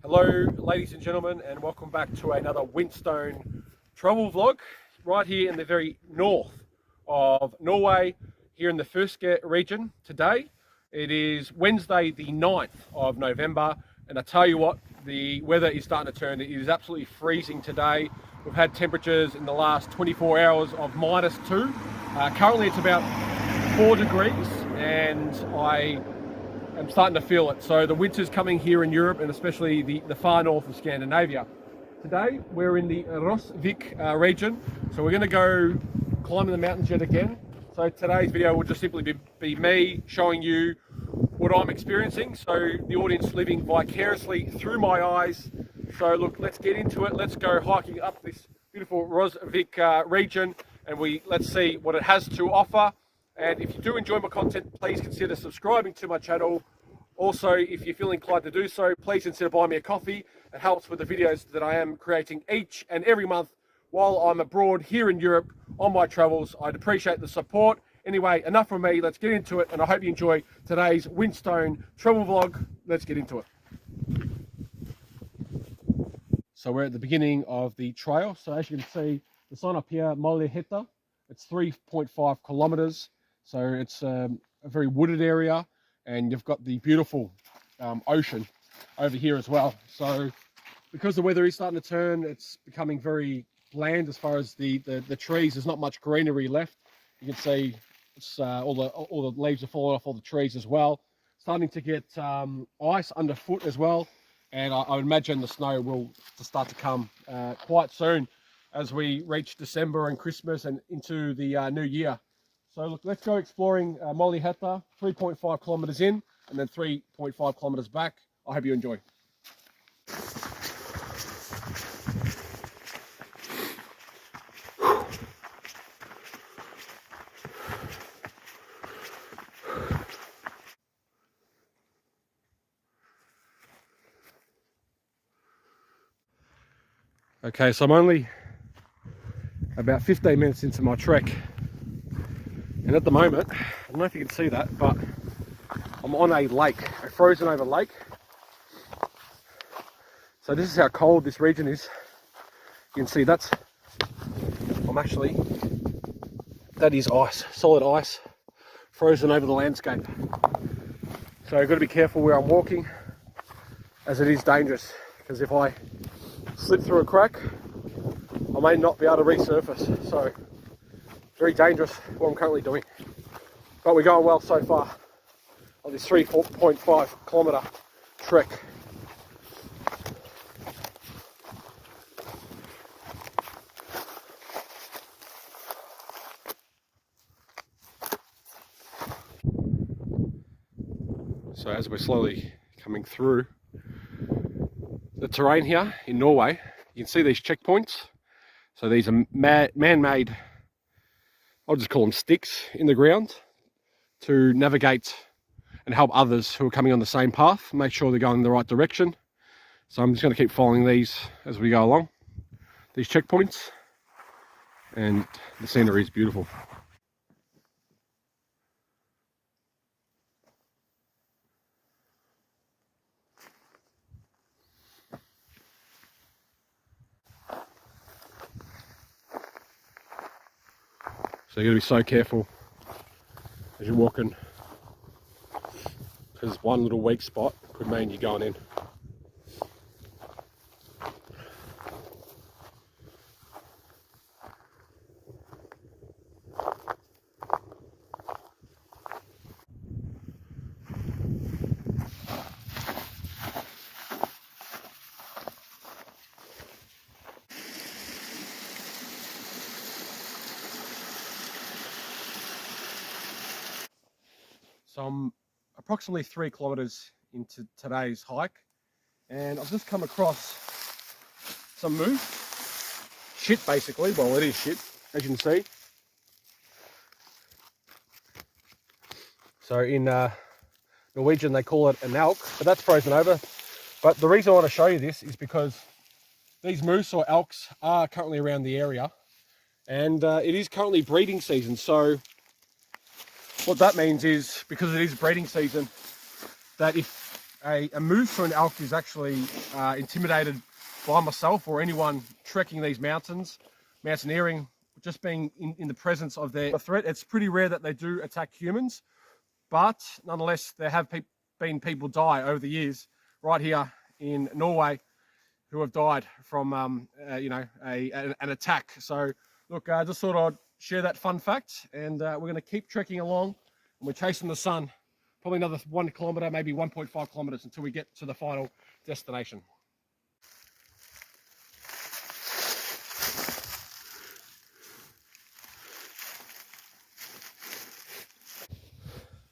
Hello ladies and gentlemen, and welcome back to another Winstone travel vlog right here in the very north of Norway, here in the Rosvik region. Today it is Wednesday the 9th of November, and I tell you what, the weather is starting to turn. It is absolutely freezing today. We've had temperatures in the last 24 hours of -2. Currently it's about 4 degrees and I'm starting to feel it. So the winter's coming here in Europe, and especially the far north of Scandinavia. Today we're in the Rosvik region, so we're going to go climbing the mountains yet again. So today's video will just simply be me showing you what I'm experiencing, so the audience living vicariously through my eyes. So look, let's get into it. Let's go hiking up this beautiful Rosvik region, and let's see what it has to offer. And if you do enjoy my content, please consider subscribing to my channel. Also, if you feel inclined to do so, please consider buying me a coffee. It helps with the videos that I am creating each and every month while I'm abroad here in Europe on my travels. I'd appreciate the support. Anyway, enough from me. Let's get into it, and I hope you enjoy today's Winstone travel vlog. Let's get into it. So we're at the beginning of the trail. So as you can see, the sign up here, Mollyhytta. It's 3.5 kilometers. So it's a very wooded area, and you've got the beautiful ocean over here as well. So because the weather is starting to turn, it's becoming very bland as far as the trees. There's not much greenery left. You can see it's all the leaves are falling off all the trees as well. Starting to get ice underfoot as well, and I would imagine the snow will start to come quite soon as we reach December and Christmas and into the new year. So look, let's go exploring Mollyhytta, 3.5 kilometers in and then 3.5 kilometers back. I hope you enjoy. Okay, so I'm only about 15 minutes into my trek. And at the moment, I don't know if you can see that, but I'm on a lake, a frozen over lake. So this is how cold this region is. You can see that is ice, solid ice, frozen over the landscape. So I've got to be careful where I'm walking, as it is dangerous, because if I slip through a crack, I may not be able to resurface. So very dangerous what I'm currently doing, but we're going well so far on this 3.5 kilometer trek. So as we're slowly coming through the terrain here in Norway, you can see these checkpoints. So these are man-made, I'll just call them sticks in the ground to navigate and help others who are coming on the same path, make sure they're going in the right direction. So I'm just going to keep following these as we go along, these checkpoints, and the scenery is beautiful. So you've got to be so careful as you're walking, because one little weak spot could mean you're going in. So I'm approximately 3 kilometers into today's hike, and I've just come across some moose. Shit, basically. Well, it is shit, as you can see. So in Norwegian they call it an elk, but that's frozen over. But the reason I want to show you this is because these moose or elks are currently around the area, and it is currently breeding season. So what that means is, because it is breeding season, that if a moose or an elk is actually intimidated by myself or anyone trekking these mountains, mountaineering, just being in the presence of their threat. It's pretty rare that they do attack humans, but nonetheless, there have been people die over the years right here in Norway who have died from, you know, an attack. So, look, I just thought I'd share that fun fact, and we're going to keep trekking along, and we're chasing the sun, probably another 1 kilometre, maybe 1.5 kilometres until we get to the final destination.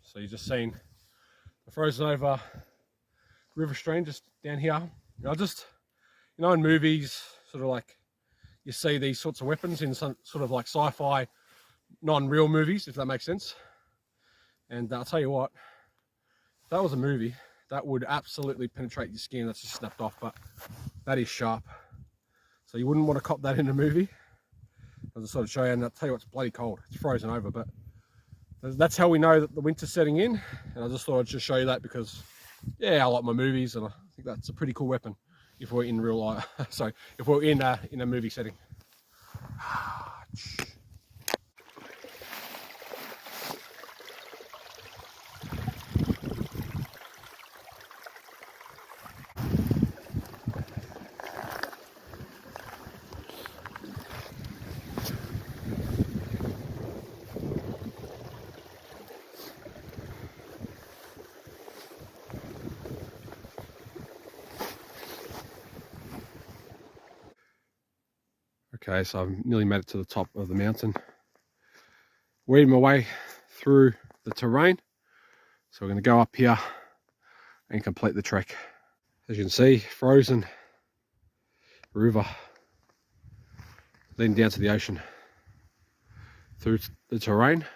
So you've just seen the frozen over river stream just down here. I just, you know, in movies, sort of like you see these sorts of weapons in some sort of like sci-fi, non-real movies, if that makes sense. And I'll tell you what, if that was a movie, that would absolutely penetrate your skin. That's just snapped off, but that is sharp. So you wouldn't want to cop that in a movie. I'll just sort of show you, and I'll tell you what, it's bloody cold. It's frozen over, but that's how we know that the winter's setting in. And I just thought I'd just show you that because, yeah, I like my movies, and I think that's a pretty cool weapon if we're in real life. So if we're in a movie setting. Okay, so I've nearly made it to the top of the mountain. Weeding my way through the terrain. So we're going to go up here and complete the trek. As you can see, frozen river leading down to the ocean through the terrain.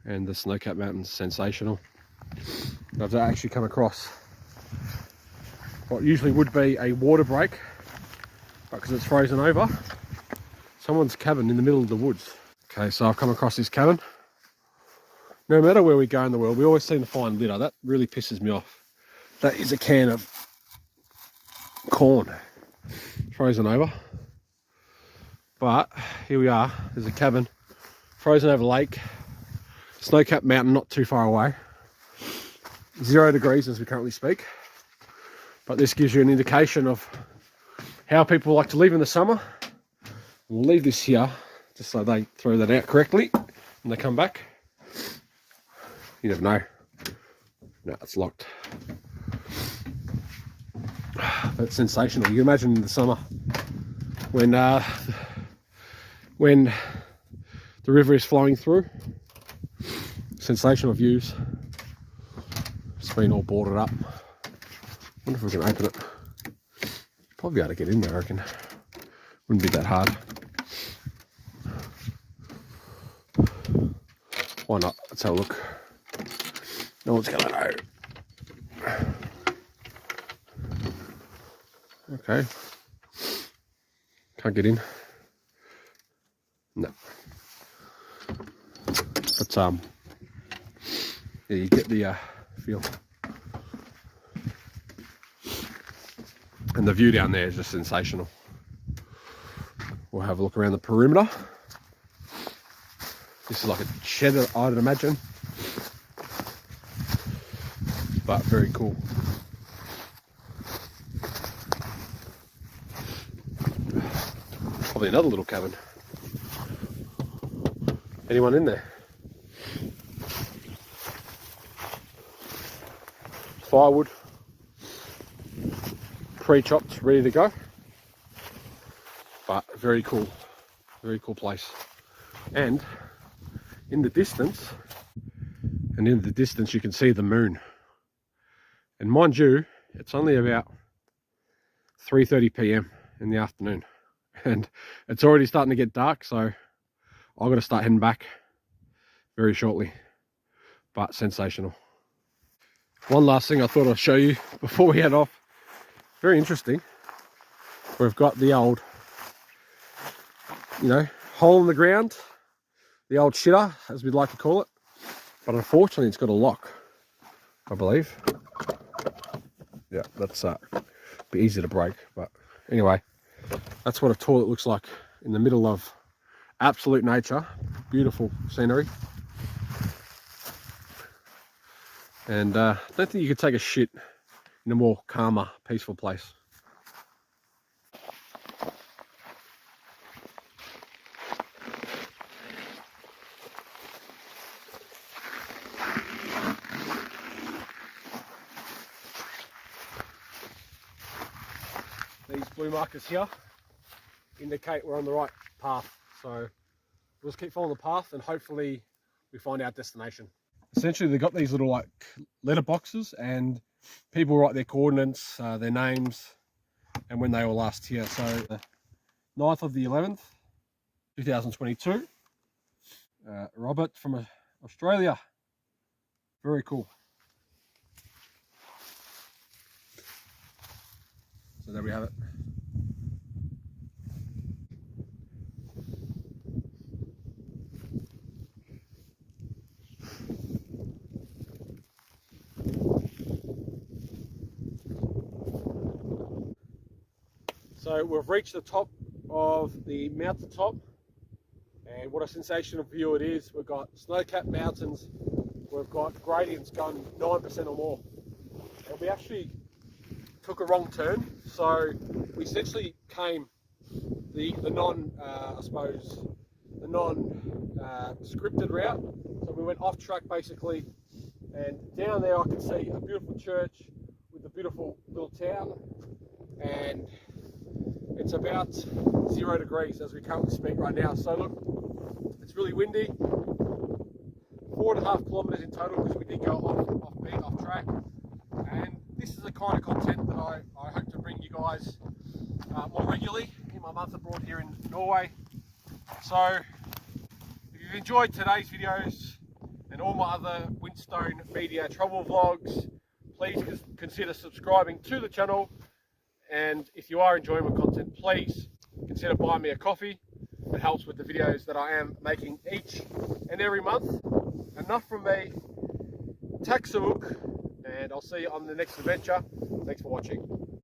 And the snow-capped mountains, sensational. I've actually come across what usually would be a water break, but because it's frozen over, someone's cabin in the middle of the woods. Okay, so I've come across this cabin. No matter where we go in the world, we always seem to find litter. That really pisses me off. That is a can of corn, frozen over. But here we are, there's a cabin, frozen over lake, snow-capped mountain not too far away. 0 degrees as we currently speak. But this gives you an indication of how people like to live in the summer. We'll leave this here just so they throw that out correctly when they come back. You never know. No, it's locked. That's sensational. You can imagine in the summer when the river is flowing through. Sensational views. It's been all boarded up. Wonder if we can open it. Probably be able to get in there, I reckon. Wouldn't be that hard. Why not? Let's have a look. No one's gonna know. Okay. Can't get in. No. But yeah, you get the feel. And the view down there is just sensational. We'll have a look around the perimeter. This is like a shed, I'd imagine. But very cool. Probably another little cabin. Anyone in there? Firewood. Pre-chopped, ready to go. But very cool place. And in the distance you can see the moon. And mind you, it's only about 3:30 p.m. in the afternoon. And it's already starting to get dark, so I've got to start heading back very shortly. But sensational. One last thing I thought I'd show you before we head off. Very interesting. We've got the old, hole in the ground, the old shitter, as we'd like to call it. But unfortunately, it's got a lock. I believe. Yeah, that's a bit easy to break, but anyway, that's what a toilet looks like in the middle of absolute nature. Beautiful scenery. And I don't think you could take a shit in a more calmer, peaceful place. These blue markers here indicate we're on the right path. So we'll just keep following the path and hopefully we find our destination. Essentially, they've got these little like letter boxes and people write their coordinates, their names, and when they were last here. So the 9th of the 11th, 2022. Robert from Australia. Very cool. So there we have it. So we've reached the top of the mountaintop, and what a sensational view it is. We've got snow-capped mountains, we've got gradients going 9% or more, and we actually took a wrong turn. So we essentially came the non-scripted route. So we went off track basically, and down there I can see a beautiful church with a beautiful little town, and it's about 0 degrees as we currently speak right now. So look, it's really windy. 4.5 kilometers in total because we did go off track. And this is the kind of content that I hope to bring you guys more regularly in my month abroad here in Norway. So if you've enjoyed today's videos and all my other Winstone Media travel vlogs, please consider subscribing to the channel. And if you are enjoying my content, please consider buying me a coffee. It helps with the videos that I am making each and every month. Enough from me. Tack samuk, and I'll see you on the next adventure. Thanks for watching.